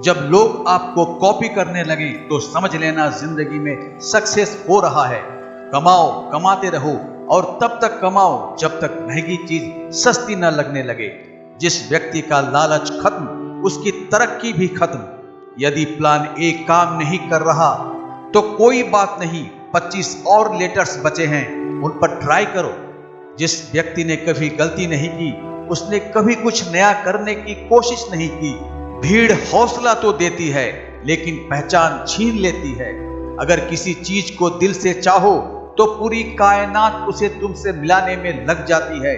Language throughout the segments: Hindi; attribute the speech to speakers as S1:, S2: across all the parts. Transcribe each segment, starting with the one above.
S1: जब लोग आपको कॉपी करने लगे तो समझ लेना जिंदगी में सक्सेस हो रहा है। कमाओ, कमाते रहो और तब तक कमाओ जब तक महंगी चीज सस्ती न लगने लगे। जिस व्यक्ति का लालच खत्म, उसकी तरक्की भी खत्म। यदि प्लान ए काम नहीं कर रहा तो कोई बात नहीं, 25 और लेटर्स बचे हैं, उन पर ट्राई करो। जिस व्यक्ति ने कभी गलती नहीं की, उसने कभी कुछ नया करने की कोशिश नहीं की। भीड़ हौसला तो देती है लेकिन पहचान छीन लेती है। अगर किसी चीज को दिल से चाहो तो पूरी कायनात उसे तुमसे मिलाने में लग जाती है।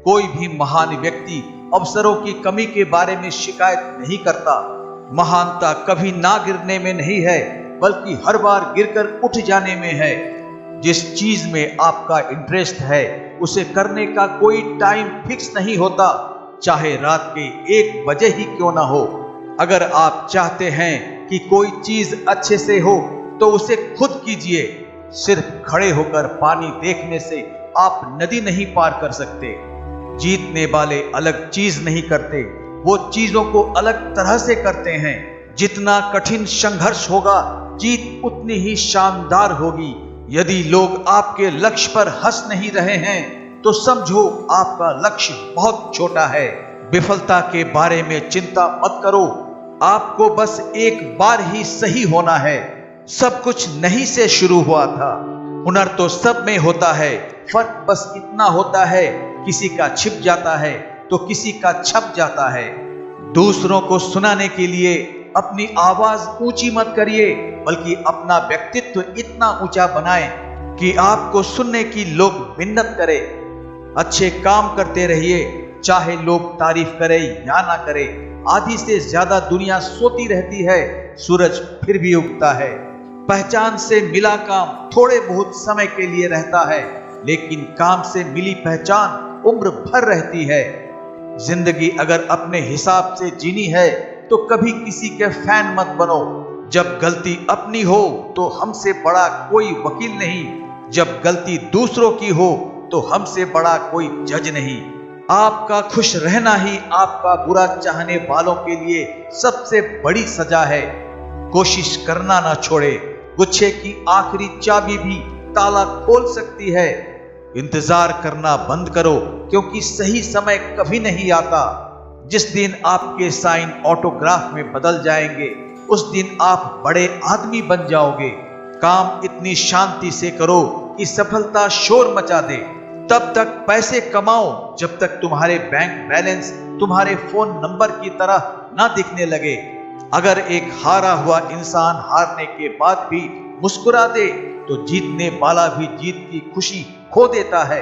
S1: कोई भी महान व्यक्ति अवसरों की कमी के बारे में शिकायत नहीं करता। महानता कभी ना गिरने में नहीं है, बल्कि हर बार गिरकर उठ जाने में है। जिस चीज में आपका इंटरेस्ट है उसे करने का कोई टाइम फिक्स नहीं होता, चाहे रात के 1 बजे ही क्यों ना हो। अगर आप चाहते हैं कि कोई चीज अच्छे से हो तो उसे खुद कीजिए। सिर्फ खड़े होकर पानी देखने से आप नदी नहीं पार कर सकते। जीतने वाले अलग चीज नहीं करते, वो चीजों को अलग तरह से करते हैं। जितना कठिन संघर्ष होगा, जीत उतनी ही शानदार होगी। यदि लोग आपके लक्ष्य पर हंस नहीं रहे हैं तो समझो आपका लक्ष्य बहुत छोटा है। विफलता के बारे में चिंता मत करो, आपको बस एक बार ही सही होना है। सब कुछ नहीं से शुरू हुआ था। हुनर तो सब में होता है, फर्क बस इतना होता है, किसी का छिप जाता है तो किसी का छप जाता है। दूसरों को सुनाने के लिए अपनी आवाज ऊंची मत करिए, बल्कि अपना व्यक्तित्व इतना ऊंचा बनाएं कि आपको सुनने की लोग मिन्नत करें। अच्छे काम करते रहिए, चाहे लोग तारीफ करें या ना करें। आधी से ज्यादा दुनिया सोती रहती है, सूरज फिर भी उगता है। पहचान से मिला काम थोड़े बहुत समय के लिए रहता है, लेकिन काम से मिली पहचान उम्र भर रहती है। जिंदगी अगर अपने हिसाब से जीनी है तो कभी किसी के फैन मत बनो। जब गलती अपनी हो तो हमसे बड़ा कोई वकील नहीं, जब गलती दूसरों की हो तो हमसे बड़ा कोई जज नहीं। आपका खुश रहना ही आपका बुरा चाहने वालों के लिए सबसे बड़ी सजा है। कोशिश करना ना छोड़े, गुच्छे की आखिरी चाबी भी ताला खोल सकती है। इंतजार करना बंद करो, क्योंकि सही समय कभी नहीं आता। जिस दिन आपके साइन ऑटोग्राफ में बदल जाएंगे, उस दिन आप बड़े आदमी बन जाओगे। काम इतनी शांति से करो कि सफलता शोर मचा दे। तब तक पैसे कमाओ जब तक तुम्हारे बैंक बैलेंस तुम्हारे फोन नंबर की तरह ना दिखने लगे। अगर एक हारा हुआ इंसान हारने के बाद भी मुस्कुरा दे तो जीतने वाला भी जीत की खुशी खो देता है।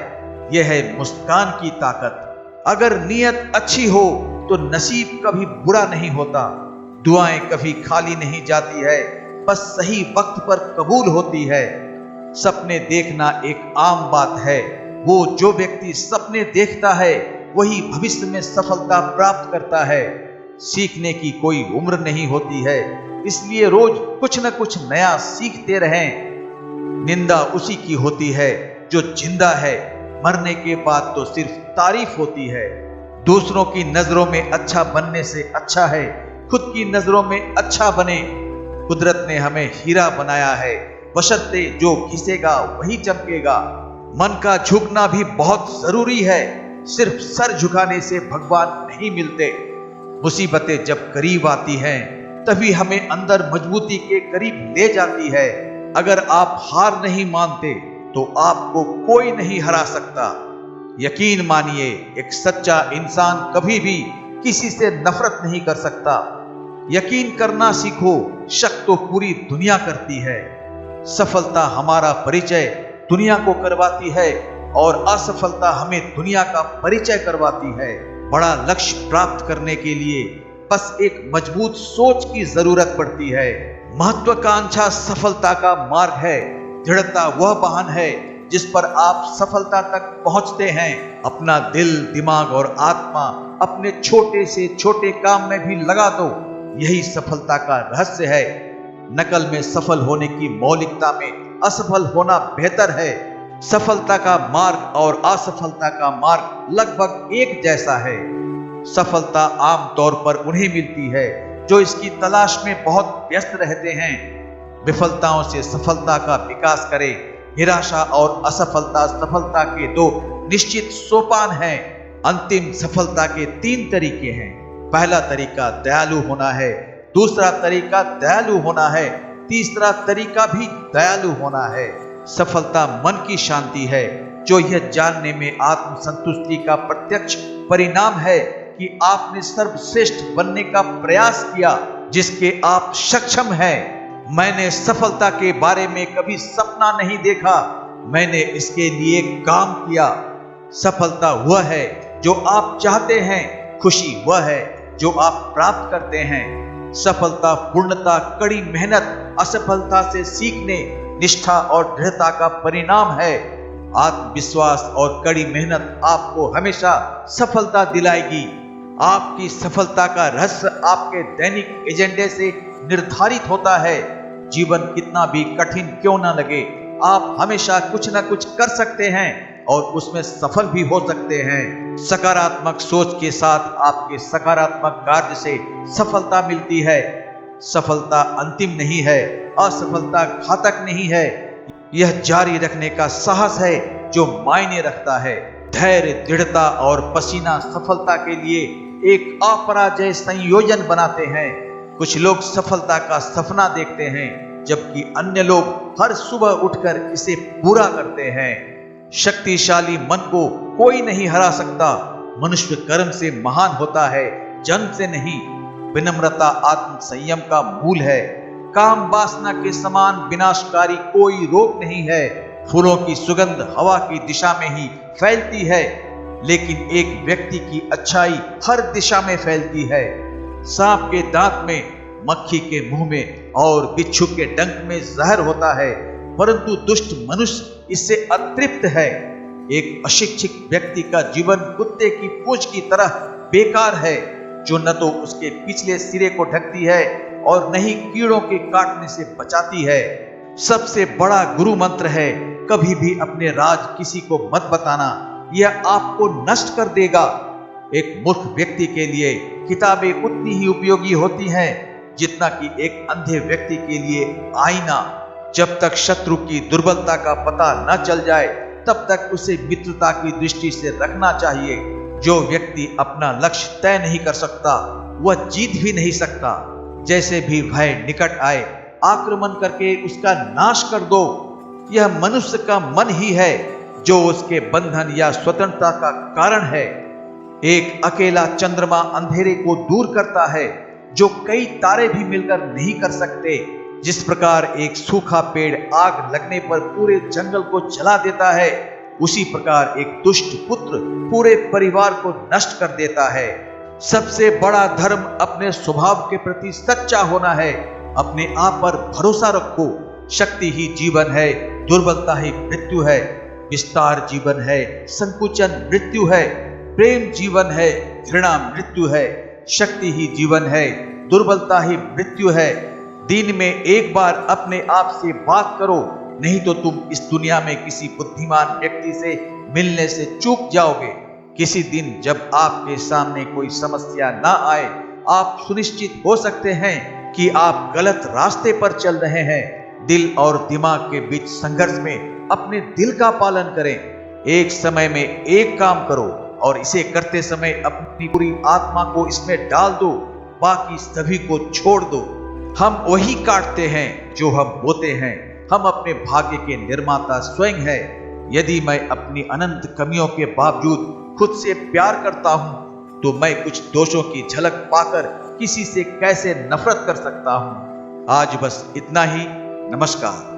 S1: यह है मुस्कान की ताकत। अगर नीयत अच्छी हो तो नसीब कभी बुरा नहीं होता। दुआएं कभी खाली नहीं जाती है, बस सही वक्त पर कबूल होती है। सपने देखना एक आम बात है। वो जो व्यक्ति सपने देखता है वही भविष्य में सफलता प्राप्त करता है। सीखने की कोई उम्र नहीं होती है, इसलिए रोज कुछ न कुछ नया सीखते रहें। निंदा उसी की होती है जो जिंदा है, मरने के बाद तो सिर्फ तारीफ होती है। दूसरों की नजरों में अच्छा बनने से अच्छा है खुद की नजरों में अच्छा बने। कुदरत ने हमें हीरा बनाया है, बशर्ते जो घिसेगा वही चमकेगा। मन का झुकना भी बहुत जरूरी है, सिर्फ सर झुकाने से भगवान नहीं मिलते। मुसीबतें जब करीब आती हैं तभी हमें अंदर मजबूती के करीब ले जाती है। अगर आप हार नहीं मानते तो आपको कोई नहीं हरा सकता। यकीन मानिए, एक सच्चा इंसान कभी भी किसी से नफरत नहीं कर सकता। यकीन करना सीखो, शक तो पूरी दुनिया करती है। सफलता हमारा परिचय दुनिया को करवाती है और असफलता हमें दुनिया का परिचय करवाती है। बड़ा लक्ष्य प्राप्त करने के लिए बस एक मजबूत सोच की जरूरत पड़ती है। महत्वाकांक्षा सफलता का मार्ग है। दृढ़ता वह वाहन है जिस पर आप सफलता तक पहुंचते हैं। अपना दिल, दिमाग और आत्मा अपने छोटे से छोटे काम में भी लगा दो, यही सफलता का रहस्य है। नकल में सफल होने की मौलिकता में असफल होना बेहतर है। सफलता का मार्ग और असफलता का मार्ग लगभग एक जैसा है। सफलता आमतौर पर उन्हें मिलती है जो इसकी तलाश में बहुत व्यस्त रहते हैं। विफलताओं से सफलता का विकास करें। निराशा और असफलता सफलता के दो निश्चित सोपान हैं। अंतिम सफलता के 3 तरीके हैं। पहला तरीका दयालु होना है, दूसरा तरीका दयालु होना है, तीसरा तरीका भी दयालु होना है। सफलता मन की शांति है, जो यह जानने में आत्मसंतुष्टि का प्रत्यक्ष परिणाम है कि आपने सर्वश्रेष्ठ बनने का प्रयास किया जिसके आप सक्षम हैं। मैंने सफलता के बारे में कभी सपना नहीं देखा, मैंने इसके लिए काम किया। सफलता वह है जो आप चाहते हैं, खुशी वह है जो आप प्राप्त करते हैं। सफलता पूर्णता, कड़ी मेहनत, असफलता से सीखने, निष्ठा और दृढ़ता का परिणाम है। आत्मविश्वास और कड़ी मेहनत आपको हमेशा सफलता दिलाएगी। आपकी सफलता का रहस्य आपके दैनिक एजेंडे से निर्धारित होता है। जीवन कितना भी कठिन क्यों ना लगे, आप हमेशा कुछ ना कुछ कर सकते हैं और उसमें सफल भी हो सकते हैं। सकारात्मक सोच के साथ आपके सकारात्मक कार्य से सफलता मिलती है। सफलता अंतिम नहीं है, असफलता घातक नहीं है। यह जारी रखने का साहस है जो मायने रखता है। धैर्य, दृढ़ता और पसीना सफलता के लिए एक अपराजय संयोजन बनाते हैं। कुछ लोग सफलता का सपना देखते हैं, जबकि अन्य लोग हर सुबह उठकर इसे पूरा करते हैं। शक्तिशाली मन को कोई नहीं हरा सकता। मनुष्य कर्म से महान होता है, जन्म से नहीं। विनम्रता आत्म संयम का मूल है। काम वासना के समान विनाशकारी कोई रोग नहीं है। फूलों की सुगंध हवा की दिशा में ही फैलती है, लेकिन एक व्यक्ति की अच्छाई हर दिशा में फैलती है। सांप के दांत में, मक्खी के मुंह में और बिच्छू के डंक में जहर होता है, परंतु दुष्ट मनुष्य इससे अतृप्त है। एक अशिक्षित व्यक्ति का जीवन कुत्ते की पूंछ की तरह बेकार है, जो न तो उसके पिछले सिरे को ढकती है और न ही कीड़ों के काटने से बचाती है। सबसे बड़ा गुरु मंत्र है, कभी भी अपने राज किसी को मत बताना, यह आपको नष्ट कर देगा। एक मूर्ख व्यक्ति के लिए किताबें उतनी ही उपयोगी होती हैं जितना कि एक अंधे व्यक्ति के लिए आईना। जब तक शत्रु की दुर्बलता का पता न चल जाए, तब तक उसे मित्रता की दृष्टि से रखना चाहिए। जो व्यक्ति अपना लक्ष्य तय नहीं कर सकता, वह जीत भी नहीं सकता। जैसे भी भय निकट आए, आक्रमण करके उसका नाश कर दो। यह मनुष्य का मन ही है जो उसके बंधन या स्वतंत्रता का कारण है। एक अकेला चंद्रमा अंधेरे को दूर करता है, जो कई तारे भी मिलकर नहीं कर सकते। जिस प्रकार एक सूखा पेड़ आग लगने पर पूरे जंगल को जला देता है, उसी प्रकार एक दुष्ट पुत्र पूरे परिवार को नष्ट कर देता है। सबसे बड़ा धर्म अपने स्वभाव के प्रति सच्चा होना है। अपने आप पर भरोसा रखो। शक्ति ही जीवन है, दुर्बलता ही मृत्यु है। विस्तार जीवन है, संकुचन मृत्यु है। प्रेम जीवन है, घृणा मृत्यु है। शक्ति ही जीवन है, दुर्बलता ही मृत्यु है। दिन में एक बार अपने आप से बात करो, नहीं तो तुम इस दुनिया में किसी बुद्धिमान व्यक्ति से मिलने से चूक जाओगे। किसी दिन जब आपके सामने कोई समस्या ना आए, आप सुनिश्चित हो सकते हैं कि आप गलत रास्ते पर चल रहे हैं। दिल और दिमाग के बीच संघर्ष में अपने दिल का पालन करें। एक समय में एक काम करो और इसे करते समय अपनी पूरी आत्मा को इसमें डाल दो, बाकी सभी को छोड़ दो। हम वही काटते हैं जो हम बोते हैं। हम अपने भाग्य के निर्माता स्वयं हैं। यदि मैं अपनी अनंत कमियों के बावजूद खुद से प्यार करता हूं, तो मैं कुछ दोषों की झलक पाकर किसी से कैसे नफरत कर सकता हूं। आज बस इतना ही। नमस्कार।